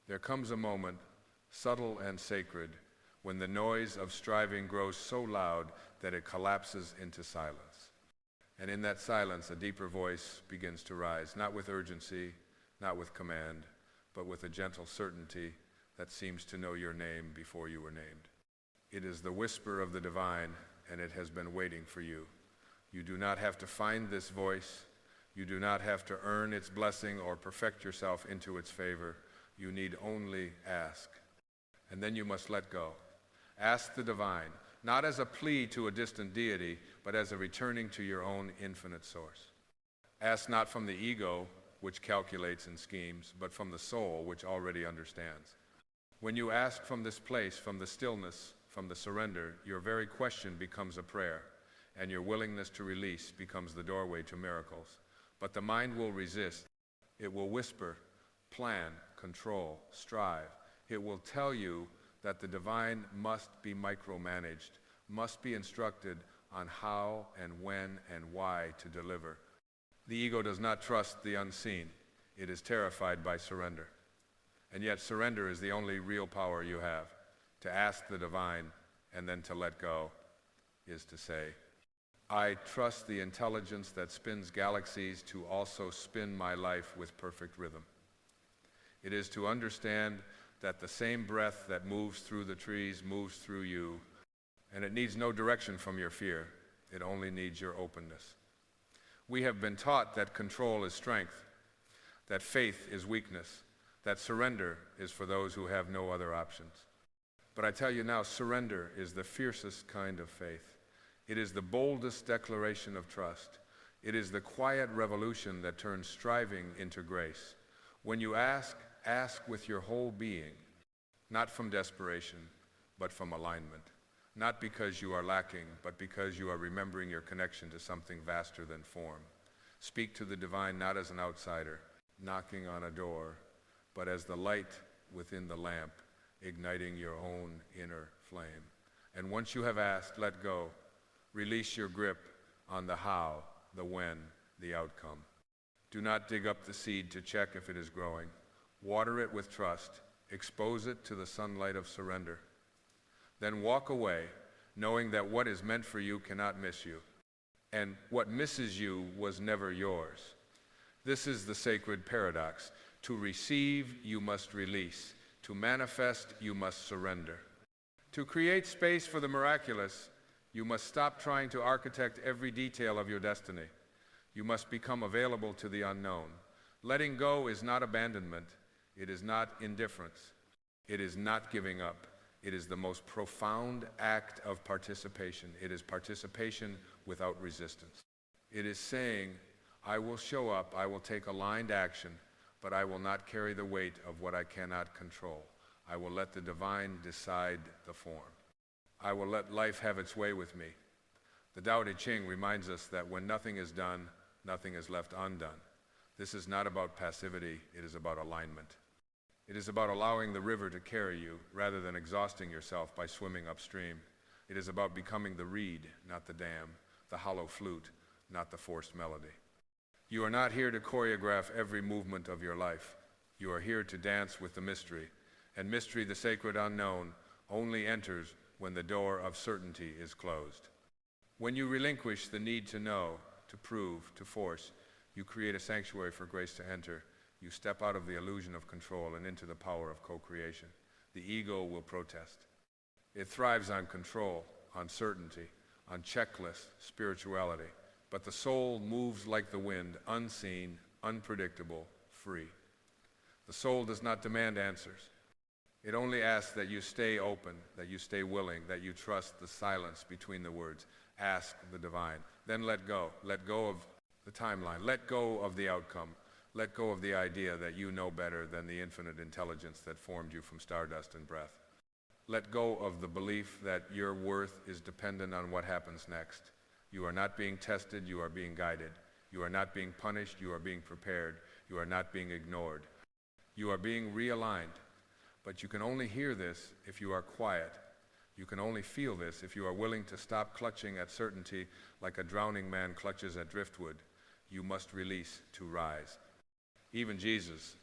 There comes a moment, subtle and sacred, when the noise of striving grows so loud that it collapses into silence. And in that silence, a deeper voice begins to rise, not with urgency, not with command, but with a gentle certainty that seems to know your name before you were named. It is the whisper of the divine, and it has been waiting for you. You do not have to find this voice. You do not have to earn its blessing or perfect yourself into its favor. You need only ask. And then you must let go. Ask the divine, not as a plea to a distant deity, but as a returning to your own infinite source. Ask not from the ego, which calculates and schemes, but from the soul, which already understands. When you ask from this place, from the stillness, from the surrender, your very question becomes a prayer, and your willingness to release becomes the doorway to miracles. But the mind will resist. It will whisper, plan, control, strive. It will tell you that the divine must be micromanaged, must be instructed on how and when and why to deliver. The ego does not trust the unseen. It is terrified by surrender. And yet surrender is the only real power you have. To ask the divine and then to let go is to say, I trust the intelligence that spins galaxies to also spin my life with perfect rhythm. It is to understand that the same breath that moves through the trees moves through you, and it needs no direction from your fear. It only needs your openness. We have been taught that control is strength, that faith is weakness, that surrender is for those who have no other options. But I tell you now, surrender is the fiercest kind of faith. It is the boldest declaration of trust. It is the quiet revolution that turns striving into grace. When you ask with your whole being, not from desperation, but from alignment. Not because you are lacking, but because you are remembering your connection to something vaster than form. Speak to the divine not as an outsider, knocking on a door, but as the light within the lamp, igniting your own inner flame. And once you have asked, let go. Release your grip on the how, the when, the outcome. Do not dig up the seed to check if it is growing. Water it with trust. Expose it to the sunlight of surrender. Then walk away, knowing that what is meant for you cannot miss you, and what misses you was never yours. This is the sacred paradox. To receive, you must release. To manifest, you must surrender. To create space for the miraculous, you must stop trying to architect every detail of your destiny. You must become available to the unknown. Letting go is not abandonment. It is not indifference. It is not giving up. It is the most profound act of participation. It is participation without resistance. It is saying, I will show up, I will take aligned action, but I will not carry the weight of what I cannot control. I will let the divine decide the form. I will let life have its way with me. The Tao Te Ching reminds us that when nothing is done, nothing is left undone. This is not about passivity, it is about alignment. It is about allowing the river to carry you rather than exhausting yourself by swimming upstream. It is about becoming the reed, not the dam, the hollow flute, not the forced melody. You are not here to choreograph every movement of your life. You are here to dance with the mystery, and mystery, the sacred unknown, only enters when the door of certainty is closed. When you relinquish the need to know, to prove, to force, you create a sanctuary for grace to enter. You step out of the illusion of control and into the power of co-creation. The ego will protest. It thrives on control, on certainty, on checklist spirituality. But the soul moves like the wind, unseen, unpredictable, free. The soul does not demand answers. It only asks that you stay open, that you stay willing, that you trust the silence between the words. Ask the divine. Then let go. Let go of the timeline. Let go of the outcome. Let go of the idea that you know better than the infinite intelligence that formed you from stardust and breath. Let go of the belief that your worth is dependent on what happens next. You are not being tested, you are being guided. You are not being punished, you are being prepared. You are not being ignored. You are being realigned. But you can only hear this if you are quiet. You can only feel this if you are willing to stop clutching at certainty like a drowning man clutches at driftwood. You must release to rise. Even Jesus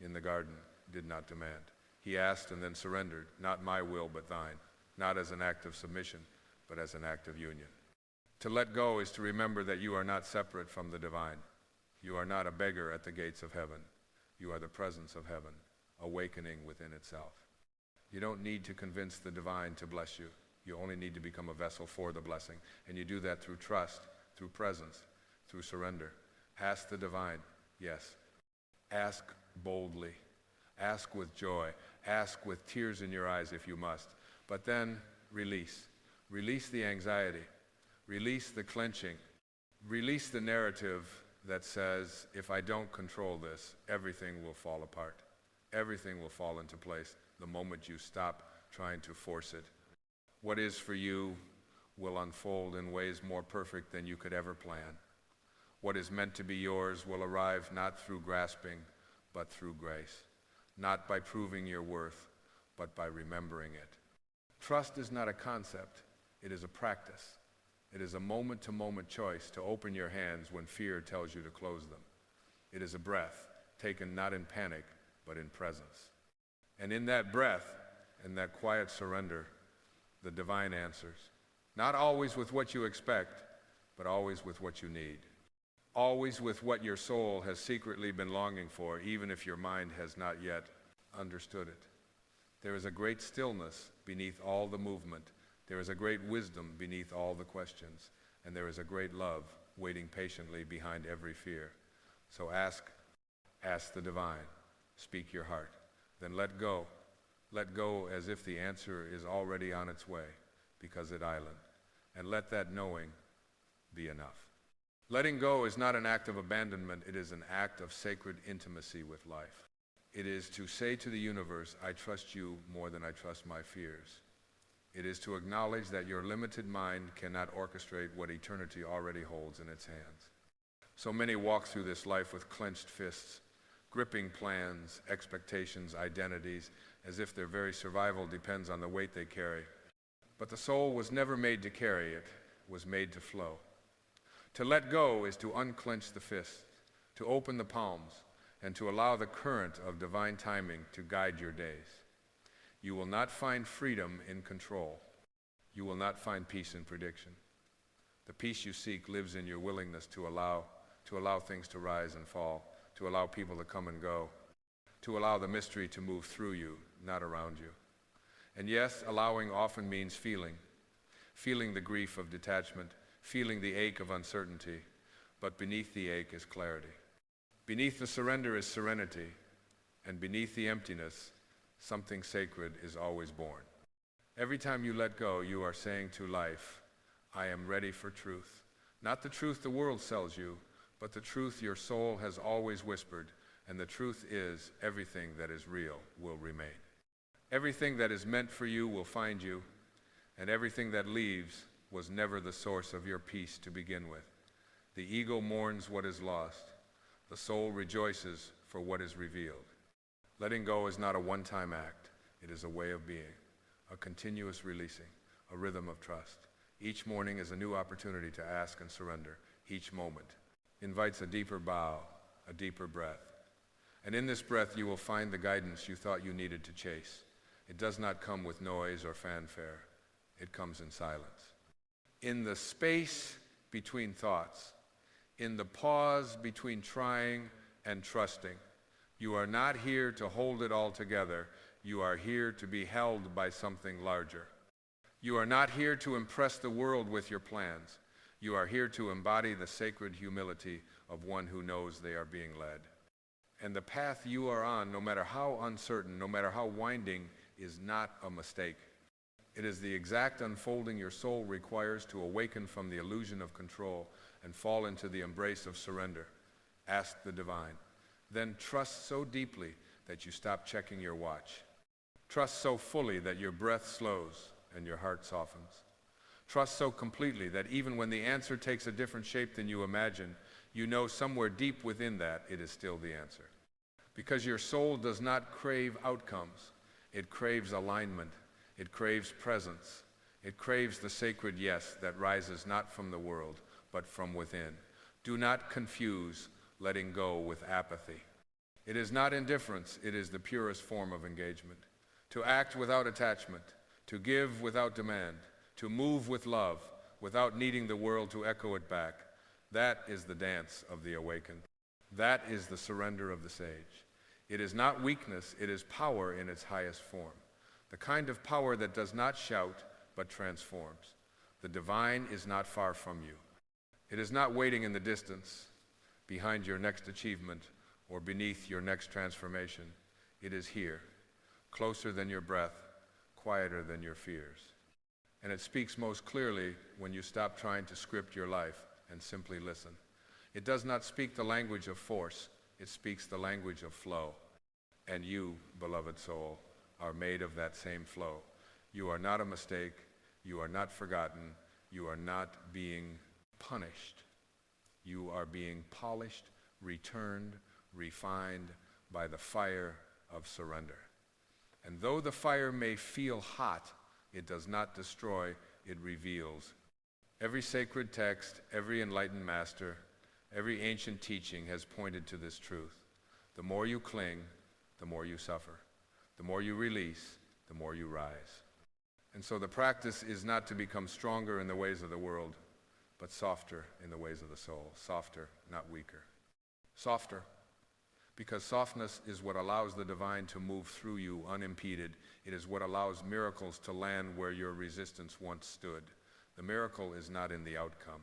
in the garden did not demand. He asked and then surrendered, not my will but thine, not as an act of submission, but as an act of union. To let go is to remember that you are not separate from the divine. You are not a beggar at the gates of heaven. You are the presence of heaven, awakening within itself. You don't need to convince the divine to bless you. You only need to become a vessel for the blessing. And you do that through trust, through presence, through surrender. Ask the divine, yes. Ask boldly. Ask with joy. Ask with tears in your eyes if you must. But then release. Release the anxiety. Release the clenching. Release the narrative that says, if I don't control this, everything will fall apart. Everything will fall into place the moment you stop trying to force it. What is for you will unfold in ways more perfect than you could ever plan. What is meant to be yours will arrive not through grasping, but through grace. Not by proving your worth, but by remembering it. Trust is not a concept, it is a practice. It is a moment-to-moment choice to open your hands when fear tells you to close them. It is a breath, taken not in panic, but in presence. And in that breath, in that quiet surrender, the divine answers. Not always with what you expect, but always with what you need. Always with what your soul has secretly been longing for, even if your mind has not yet understood it. There is a great stillness beneath all the movement. There is a great wisdom beneath all the questions, and there is a great love waiting patiently behind every fear. So ask the divine, speak your heart, then let go as if the answer is already on its way, because it island, and let that knowing be enough. Letting go is not an act of abandonment, it is an act of sacred intimacy with life. It is to say to the universe, I trust you more than I trust my fears. It is to acknowledge that your limited mind cannot orchestrate what eternity already holds in its hands. So many walk through this life with clenched fists, gripping plans, expectations, identities, as if their very survival depends on the weight they carry. But the soul was never made to carry it, was made to flow. To let go is to unclench the fists, to open the palms, and to allow the current of divine timing to guide your days. You will not find freedom in control. You will not find peace in prediction. The peace you seek lives in your willingness to allow things to rise and fall, to allow people to come and go, to allow the mystery to move through you, not around you. And yes, allowing often means feeling the grief of detachment, feeling the ache of uncertainty, but beneath the ache is clarity. Beneath the surrender is serenity, and beneath the emptiness, something sacred is always born. Every time you let go, you are saying to life, I am ready for truth. Not the truth the world sells you, but the truth your soul has always whispered, and the truth is everything that is real will remain. Everything that is meant for you will find you, and everything that leaves was never the source of your peace to begin with. The ego mourns what is lost. The soul rejoices for what is revealed. Letting go is not a one-time act. It is a way of being, a continuous releasing, a rhythm of trust. Each morning is a new opportunity to ask and surrender. Each moment invites a deeper bow, a deeper breath. And in this breath, you will find the guidance you thought you needed to chase. It does not come with noise or fanfare. It comes in silence. In the space between thoughts, in the pause between trying and trusting, you are not here to hold it all together. You are here to be held by something larger. You are not here to impress the world with your plans. You are here to embody the sacred humility of one who knows they are being led. And the path you are on, no matter how uncertain, no matter how winding, is not a mistake. It is the exact unfolding your soul requires to awaken from the illusion of control and fall into the embrace of surrender. Ask the divine. Then trust so deeply that you stop checking your watch. Trust so fully that your breath slows and your heart softens. Trust so completely that even when the answer takes a different shape than you imagine, you know somewhere deep within that it is still the answer. Because your soul does not crave outcomes. It craves alignment. It craves presence. It craves the sacred yes that rises not from the world, but from within. Do not confuse letting go with apathy. It is not indifference, it is the purest form of engagement. To act without attachment, to give without demand, to move with love, without needing the world to echo it back. That is the dance of the awakened. That is the surrender of the sage. It is not weakness, it is power in its highest form. The kind of power that does not shout, but transforms. The divine is not far from you. It is not waiting in the distance, behind your next achievement, or beneath your next transformation. It is here, closer than your breath, quieter than your fears. And it speaks most clearly when you stop trying to script your life and simply listen. It does not speak the language of force, it speaks the language of flow. And you, beloved soul, are made of that same flow. You are not a mistake, you are not forgotten, you are not being punished. You are being polished, returned, refined by the fire of surrender. And though the fire may feel hot, it does not destroy, it reveals. Every sacred text, every enlightened master, every ancient teaching has pointed to this truth. The more you cling, the more you suffer. The more you release, the more you rise. And so the practice is not to become stronger in the ways of the world, but softer in the ways of the soul. Softer, not weaker. Softer, because softness is what allows the divine to move through you unimpeded. It is what allows miracles to land where your resistance once stood. The miracle is not in the outcome.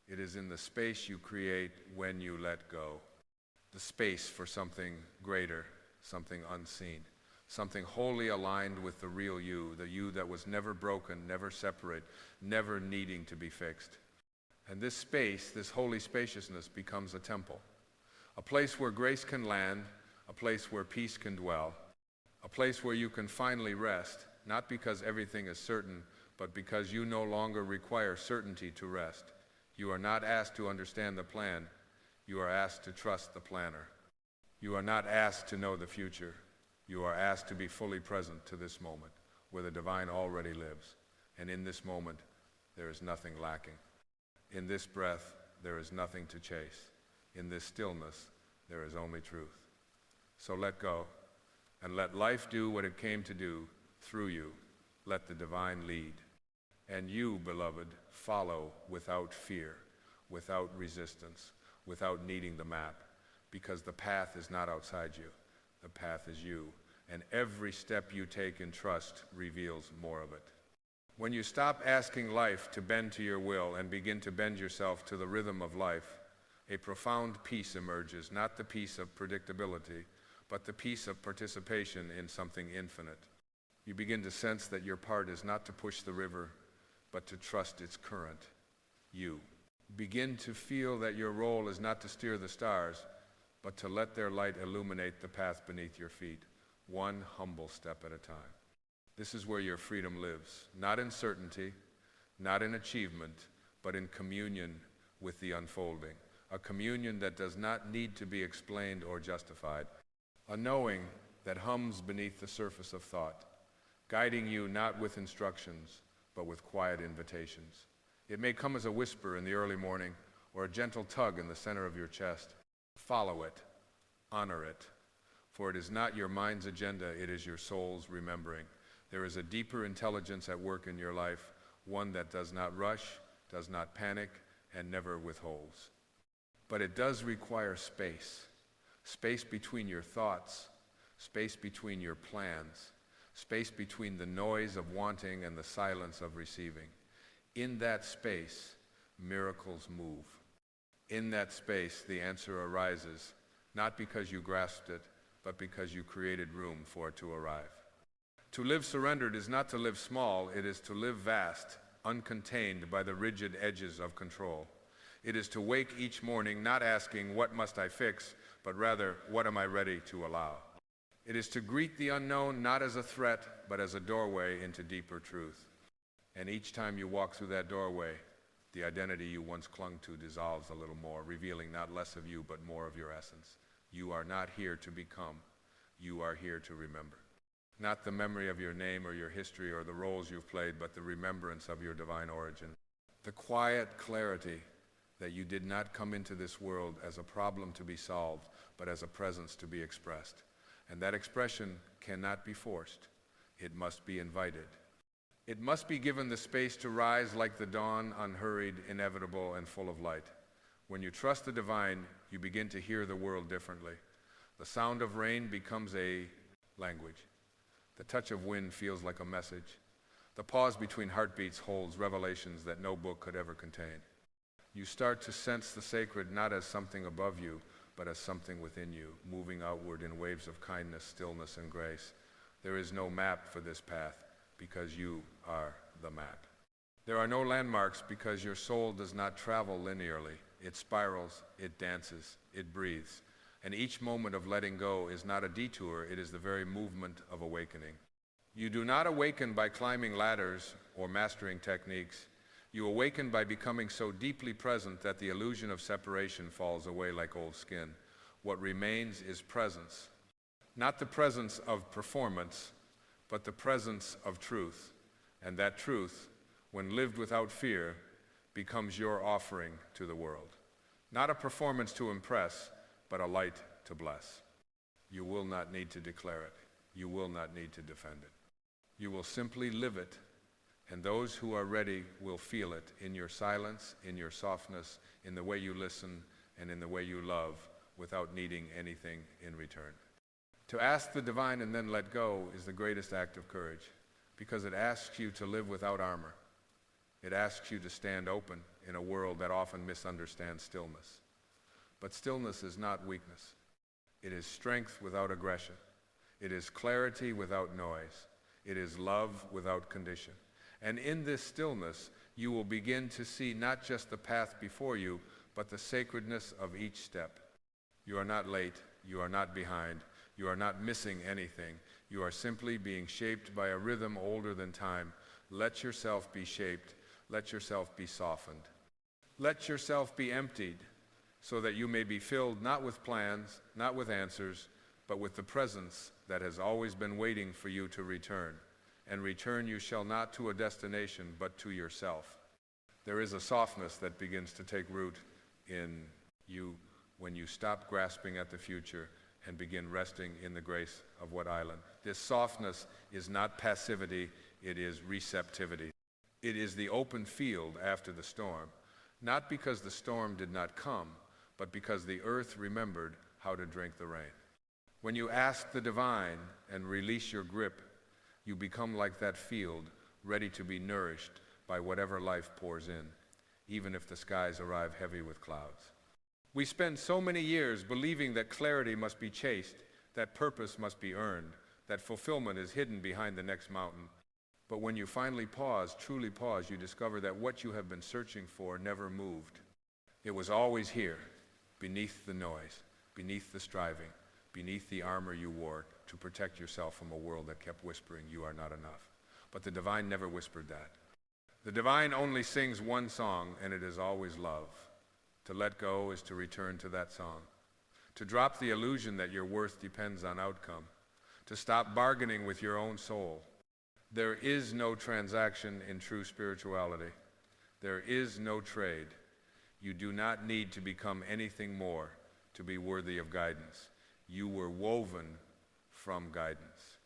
It is in the space you create when you let go. The space for something greater, something unseen, something wholly aligned with the real you, the you that was never broken, never separate, never needing to be fixed. And this space, this holy spaciousness, becomes a temple, a place where grace can land, a place where peace can dwell, a place where you can finally rest, not because everything is certain, but because you no longer require certainty to rest. You are not asked to understand the plan, you are asked to trust the planner. You are not asked to know the future, you are asked to be fully present to this moment, where the divine already lives. And in this moment, there is nothing lacking. In this breath, there is nothing to chase. In this stillness, there is only truth. So let go, and let life do what it came to do through you. Let the divine lead. And you, beloved, follow without fear, without resistance, without needing the map, because the path is not outside you. The path is you, and every step you take in trust reveals more of it. When you stop asking life to bend to your will and begin to bend yourself to the rhythm of life, a profound peace emerges, not the peace of predictability, but the peace of participation in something infinite. You begin to sense that your part is not to push the river, but to trust its current, you. Begin to feel that your role is not to steer the stars, but to let their light illuminate the path beneath your feet, one humble step at a time. This is where your freedom lives, not in certainty, not in achievement, but in communion with the unfolding, a communion that does not need to be explained or justified, a knowing that hums beneath the surface of thought, guiding you not with instructions, but with quiet invitations. It may come as a whisper in the early morning or a gentle tug in the center of your chest. Follow it, honor it, for it is not your mind's agenda, it is your soul's remembering. There is a deeper intelligence at work in your life, one that does not rush, does not panic, and never withholds. But it does require space, space between your thoughts, space between your plans, space between the noise of wanting and the silence of receiving. In that space, miracles move. In that space, the answer arises, not because you grasped it, but because you created room for it to arrive. To live surrendered is not to live small, it is to live vast, uncontained by the rigid edges of control. It is to wake each morning not asking, what must I fix, but rather, what am I ready to allow? It is to greet the unknown not as a threat, but as a doorway into deeper truth. And each time you walk through that doorway, the identity you once clung to dissolves a little more, revealing not less of you, but more of your essence. You are not here to become, you are here to remember. Not the memory of your name or your history or the roles you've played, but the remembrance of your divine origin. The quiet clarity that you did not come into this world as a problem to be solved, but as a presence to be expressed. And that expression cannot be forced. It must be invited. It must be given the space to rise like the dawn, unhurried, inevitable, and full of light. When you trust the divine, you begin to hear the world differently. The sound of rain becomes a language. The touch of wind feels like a message. The pause between heartbeats holds revelations that no book could ever contain. You start to sense the sacred not as something above you, but as something within you, moving outward in waves of kindness, stillness, and grace. There is no map for this path because you are the map. There are no landmarks because your soul does not travel linearly. It spirals, it dances, it breathes. And each moment of letting go is not a detour, it is the very movement of awakening. You do not awaken by climbing ladders or mastering techniques. You awaken by becoming so deeply present that the illusion of separation falls away like old skin. What remains is presence. Not the presence of performance, but the presence of truth. And that truth, when lived without fear, becomes your offering to the world. Not a performance to impress, but a light to bless. You will not need to declare it. You will not need to defend it. You will simply live it, and those who are ready will feel it in your silence, in your softness, in the way you listen, and in the way you love, without needing anything in return. To ask the divine and then let go is the greatest act of courage, because it asks you to live without armor. It asks you to stand open in a world that often misunderstands stillness. But stillness is not weakness. It is strength without aggression. It is clarity without noise. It is love without condition. And in this stillness, you will begin to see not just the path before you, but the sacredness of each step. You are not late. You are not behind. You are not missing anything. You are simply being shaped by a rhythm older than time. Let yourself be shaped. Let yourself be softened. Let yourself be emptied so that you may be filled not with plans, not with answers, but with the presence that has always been waiting for you to return. And return you shall not to a destination, but to yourself. There is a softness that begins to take root in you when you stop grasping at the future and begin resting in the grace of what island. This softness is not passivity, it is receptivity. It is the open field after the storm, not because the storm did not come, but because the earth remembered how to drink the rain. When you ask the divine and release your grip, you become like that field, ready to be nourished by whatever life pours in, even if the skies arrive heavy with clouds. We spend so many years believing that clarity must be chased, that purpose must be earned, that fulfillment is hidden behind the next mountain. But when you finally pause, truly pause, you discover that what you have been searching for never moved. It was always here, beneath the noise, beneath the striving, beneath the armor you wore to protect yourself from a world that kept whispering, you are not enough. But the divine never whispered that. The divine only sings one song, and it is always love. To let go is to return to that song. To drop the illusion that your worth depends on outcome. To stop bargaining with your own soul. There is no transaction in true spirituality. There is no trade. You do not need to become anything more to be worthy of guidance. You were woven from guidance.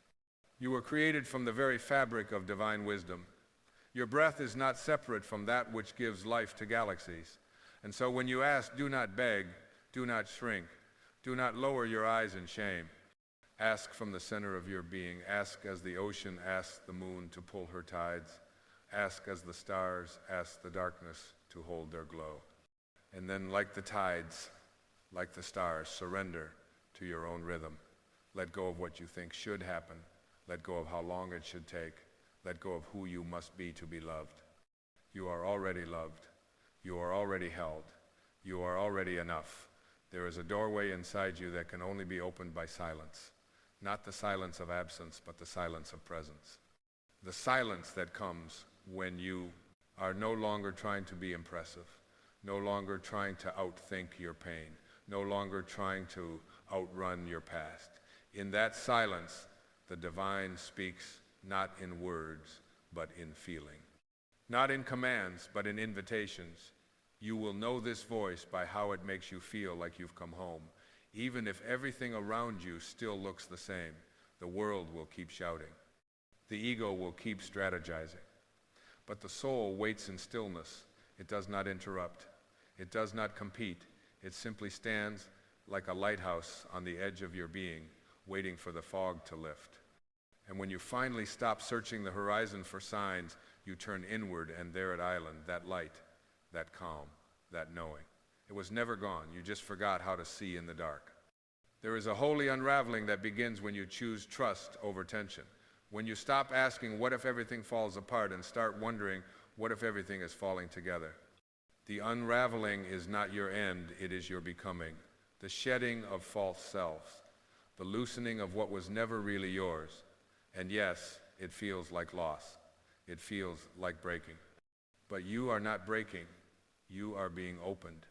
You were created from the very fabric of divine wisdom. Your breath is not separate from that which gives life to galaxies. And so when you ask, do not beg, do not shrink, do not lower your eyes in shame. Ask from the center of your being. Ask as the ocean asks the moon to pull her tides. Ask as the stars ask the darkness to hold their glow. And then like the tides, like the stars, surrender to your own rhythm. Let go of what you think should happen. Let go of how long it should take. Let go of who you must be to be loved. You are already loved. You are already held. You are already enough. There is a doorway inside you that can only be opened by silence. Not the silence of absence, but the silence of presence. The silence that comes when you are no longer trying to be impressive, no longer trying to outthink your pain, no longer trying to outrun your past. In that silence, the divine speaks not in words, but in feeling. Not in commands, but in invitations. You will know this voice by how it makes you feel like you've come home. Even if everything around you still looks the same, the world will keep shouting. The ego will keep strategizing. But the soul waits in stillness. It does not interrupt. It does not compete. It simply stands like a lighthouse on the edge of your being, waiting for the fog to lift. And when you finally stop searching the horizon for signs, you turn inward, and there at island, that light, that calm, that knowing. It was never gone. You just forgot how to see in the dark. There is a holy unraveling that begins when you choose trust over tension. When you stop asking, what if everything falls apart, and start wondering, what if everything is falling together? The unraveling is not your end, it is your becoming. The shedding of false selves. The loosening of what was never really yours. And yes, it feels like loss. It feels like breaking. But you are not breaking. You are being opened.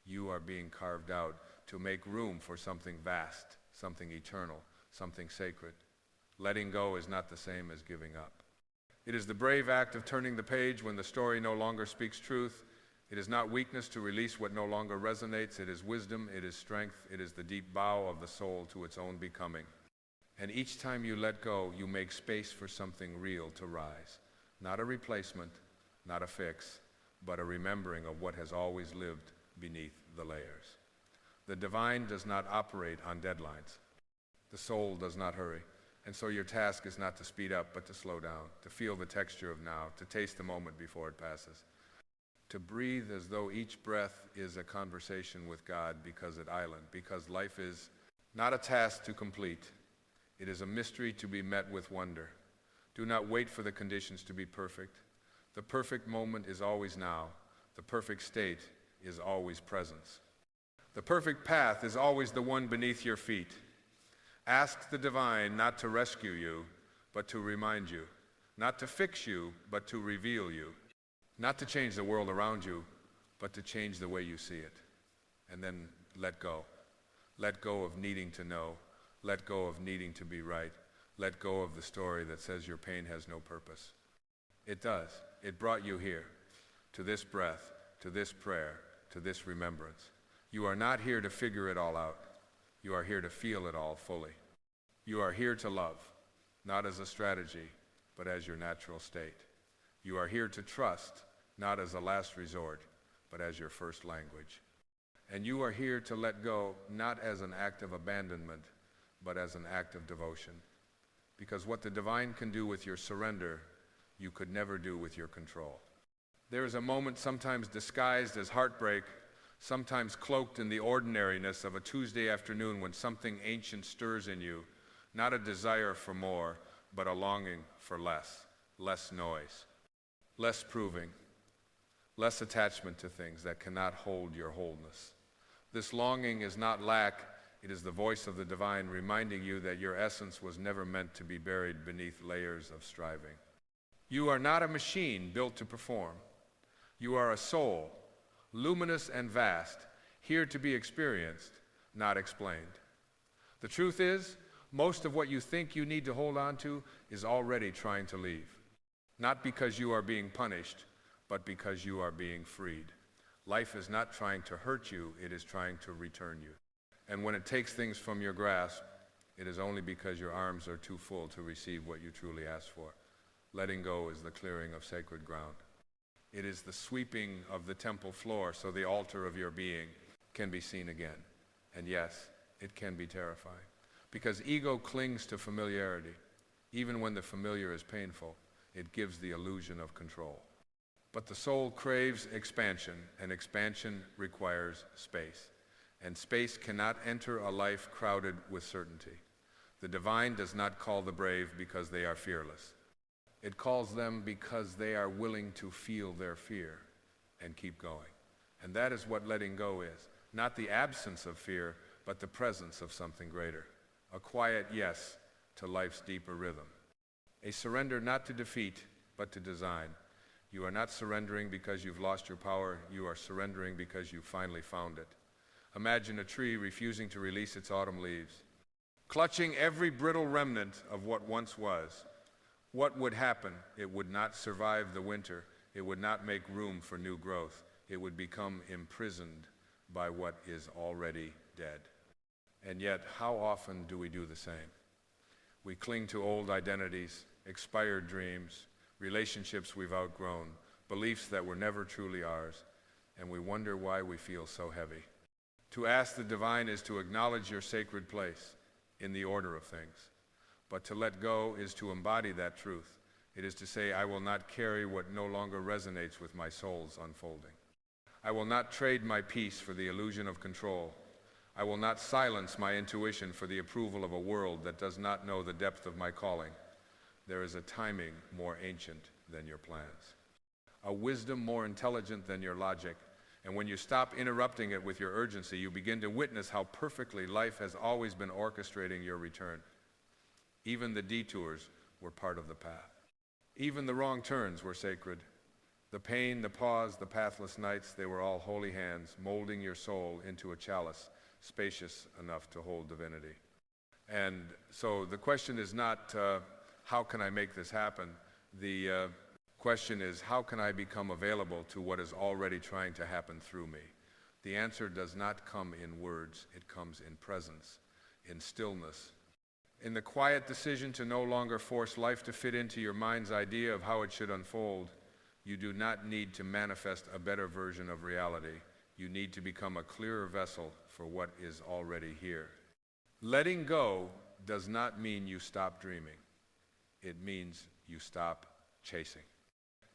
You are being carved out to make room for something vast, something eternal, something sacred. Letting go is not the same as giving up. It is the brave act of turning the page when the story no longer speaks truth. It is not weakness to release what no longer resonates. It is wisdom, it is strength, it is the deep bow of the soul to its own becoming. And each time you let go, you make space for something real to rise. Not a replacement, not a fix, but a remembering of what has always lived beneath the layers. The divine does not operate on deadlines. The soul does not hurry. And so your task is not to speed up, but to slow down, to feel the texture of now, to taste the moment before it passes. To breathe as though each breath is a conversation with God because at island, because life is not a task to complete. It is a mystery to be met with wonder. Do not wait for the conditions to be perfect. The perfect moment is always now. The perfect state is always presence. The perfect path is always the one beneath your feet. Ask the divine not to rescue you, but to remind you. Not to fix you, but to reveal you. Not to change the world around you, but to change the way you see it. And then let go. Let go of needing to know. Let go of needing to be right. Let go of the story that says your pain has no purpose. It does. It brought you here, to this breath, to this prayer, to this remembrance. You are not here to figure it all out. You are here to feel it all fully. You are here to love, not as a strategy, but as your natural state. You are here to trust, not as a last resort, but as your first language. And you are here to let go, not as an act of abandonment, but as an act of devotion. Because what the divine can do with your surrender, you could never do with your control. There is a moment sometimes disguised as heartbreak, sometimes cloaked in the ordinariness of a Tuesday afternoon when something ancient stirs in you, not a desire for more, but a longing for less noise, less proving, less attachment to things that cannot hold your wholeness. This longing is not lack, it is the voice of the divine reminding you that your essence was never meant to be buried beneath layers of striving. You are not a machine built to perform. You are a soul, luminous and vast, here to be experienced, not explained. The truth is, most of what you think you need to hold on to is already trying to leave. Not because you are being punished, but because you are being freed. Life is not trying to hurt you, it is trying to return you. And when it takes things from your grasp, it is only because your arms are too full to receive what you truly asked for. Letting go is the clearing of sacred ground. It is the sweeping of the temple floor so the altar of your being can be seen again. And yes, it can be terrifying. Because ego clings to familiarity. Even when the familiar is painful, it gives the illusion of control. But the soul craves expansion, and expansion requires space. And space cannot enter a life crowded with certainty. The divine does not call the brave because they are fearless. It calls them because they are willing to feel their fear and keep going. And that is what letting go is. Not the absence of fear, but the presence of something greater. A quiet yes to life's deeper rhythm. A surrender not to defeat, but to design. You are not surrendering because you've lost your power. You are surrendering because you finally found it. Imagine a tree refusing to release its autumn leaves, clutching every brittle remnant of what once was. What would happen? It would not survive the winter. It would not make room for new growth. it would become imprisoned by what is already dead. And yet, how often do we do the same? We cling to old identities, expired dreams, relationships we've outgrown, beliefs that were never truly ours, and we wonder why we feel so heavy. To ask the divine is to acknowledge your sacred place in the order of things. But to let go is to embody that truth. It is to say, I will not carry what no longer resonates with my soul's unfolding. I will not trade my peace for the illusion of control. I will not silence my intuition for the approval of a world that does not know the depth of my calling. There is a timing more ancient than your plans, a wisdom more intelligent than your logic, and when you stop interrupting it with your urgency, you begin to witness how perfectly life has always been orchestrating your return. Even the detours were part of the path. Even the wrong turns were sacred. The pain, the pause, the pathless nights, they were all holy hands molding your soul into a chalice spacious enough to hold divinity. And so the question is not, how can I make this happen? The question is, how can I become available to what is already trying to happen through me? The answer does not come in words, it comes in presence, in stillness, in the quiet decision to no longer force life to fit into your mind's idea of how it should unfold. You do not need to manifest a better version of reality. You need to become a clearer vessel for what is already here. Letting go does not mean you stop dreaming. It means you stop chasing.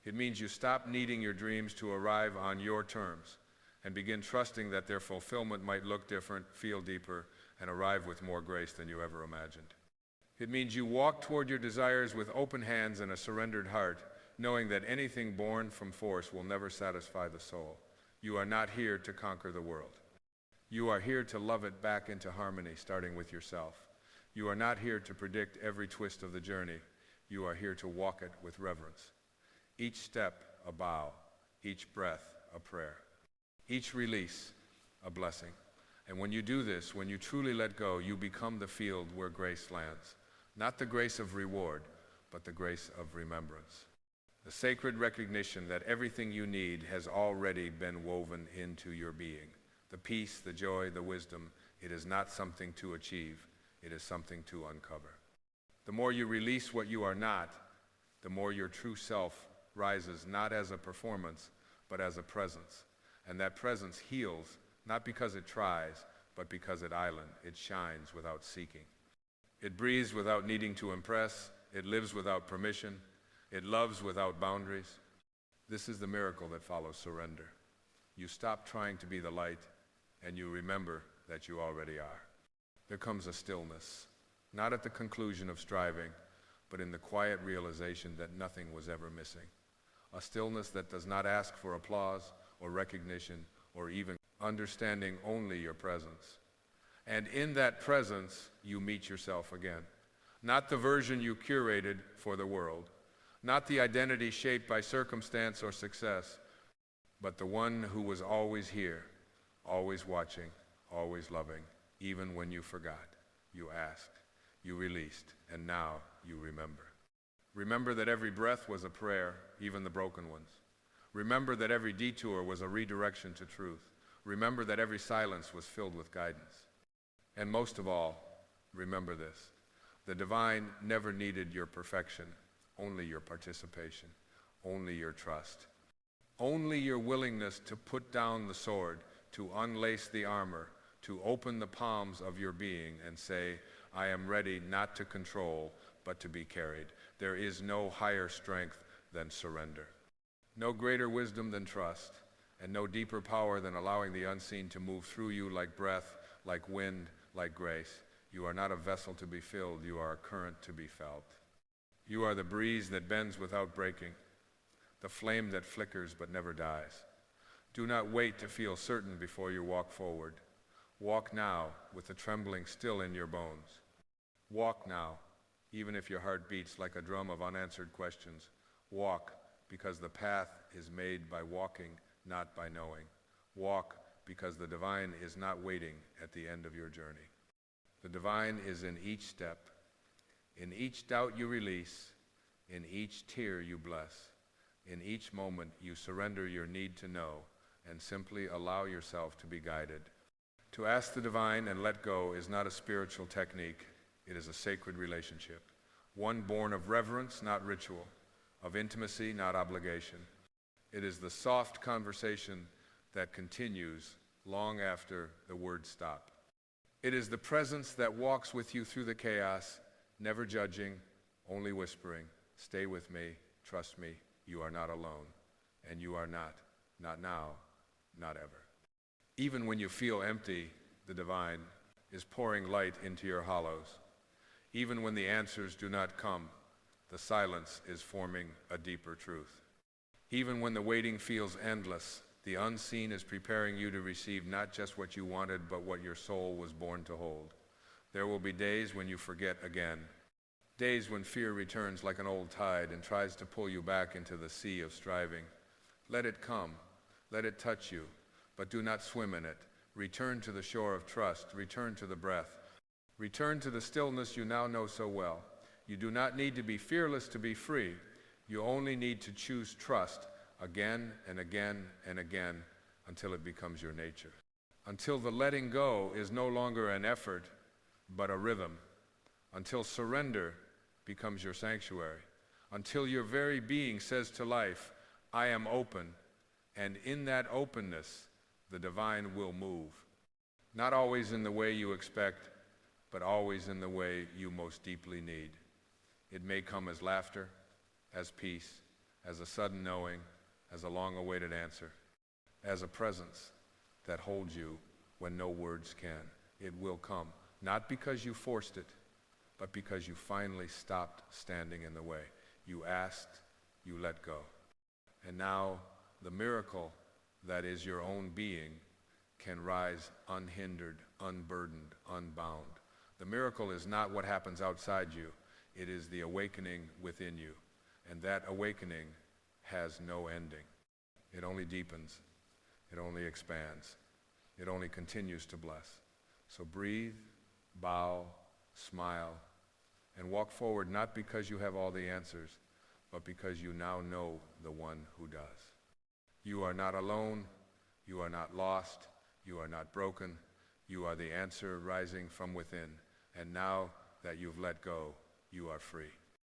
It means you stop needing your dreams to arrive on your terms and begin trusting that their fulfillment might look different, feel deeper, and arrive with more grace than you ever imagined. It means you walk toward your desires with open hands and a surrendered heart, knowing that anything born from force will never satisfy the soul. You are not here to conquer the world. You are here to love it back into harmony, starting with yourself. You are not here to predict every twist of the journey. You are here to walk it with reverence. Each step, a bow. Each breath, a prayer. Each release, a blessing. And when you do this, when you truly let go, you become the field where grace lands. Not the grace of reward, but the grace of remembrance. The sacred recognition that everything you need has already been woven into your being. The peace, the joy, the wisdom, it is not something to achieve, it is something to uncover. The more you release what you are not, the more your true self rises, not as a performance, but as a presence. And that presence heals, not because it tries, but because it shines without seeking. It breathes without needing to impress, it lives without permission, it loves without boundaries. This is the miracle that follows surrender. You stop trying to be the light, and you remember that you already are. There comes a stillness, not at the conclusion of striving, but in the quiet realization that nothing was ever missing. A stillness that does not ask for applause or recognition or even understanding, only your presence. And in that presence, you meet yourself again. Not the version you curated for the world, not the identity shaped by circumstance or success, but the one who was always here, always watching, always loving, even when you forgot, you asked, you released, and now you remember. Remember that every breath was a prayer, even the broken ones. Remember that every detour was a redirection to truth. Remember that every silence was filled with guidance. And most of all, remember this: the divine never needed your perfection, only your participation, only your trust, only your willingness to put down the sword, to unlace the armor, to open the palms of your being and say, I am ready not to control, but to be carried. There is no higher strength than surrender, no greater wisdom than trust, and no deeper power than allowing the unseen to move through you like breath, like wind, like grace. You are not a vessel to be filled, you are a current to be felt. You are the breeze that bends without breaking, the flame that flickers but never dies. Do not wait to feel certain before you walk forward. Walk now with the trembling still in your bones. Walk now, even if your heart beats like a drum of unanswered questions. Walk because the path is made by walking, not by knowing. Walk because the divine is not waiting at the end of your journey. The divine is in each step, in each doubt you release, in each tear you bless, in each moment you surrender your need to know, and simply allow yourself to be guided. To ask the divine and let go is not a spiritual technique. It is a sacred relationship, one born of reverence, not ritual, of intimacy, not obligation. It is the soft conversation that continues long after the words stop. It is the presence that walks with you through the chaos, never judging, only whispering, "Stay with me, trust me, you are not alone, and you are not now, not ever." Even when you feel empty, the divine is pouring light into your hollows. Even when the answers do not come, the silence is forming a deeper truth. Even when the waiting feels endless, the unseen is preparing you to receive not just what you wanted, but what your soul was born to hold. There will be days when you forget again, days when fear returns like an old tide and tries to pull you back into the sea of striving. Let it come, let it touch you, but do not swim in it. Return to the shore of trust, return to the breath, return to the stillness you now know so well. You do not need to be fearless to be free. You only need to choose trust again and again and again until it becomes your nature. Until the letting go is no longer an effort, but a rhythm. Until surrender becomes your sanctuary. Until your very being says to life, "I am open," and in that openness, the divine will move. Not always in the way you expect, but always in the way you most deeply need. It may come as laughter, as peace, as a sudden knowing, as a long-awaited answer, as a presence that holds you when no words can. It will come, not because you forced it, but because you finally stopped standing in the way. You asked, you let go. And now the miracle that is your own being can rise unhindered, unburdened, unbound. The miracle is not what happens outside you. It is the awakening within you. And that awakening has no ending. It only deepens. It only expands. It only continues to bless. So breathe, bow, smile, and walk forward not because you have all the answers, but because you now know the one who does. You are not alone. You are not lost. You are not broken. You are the answer rising from within. And now that you've let go, you are free.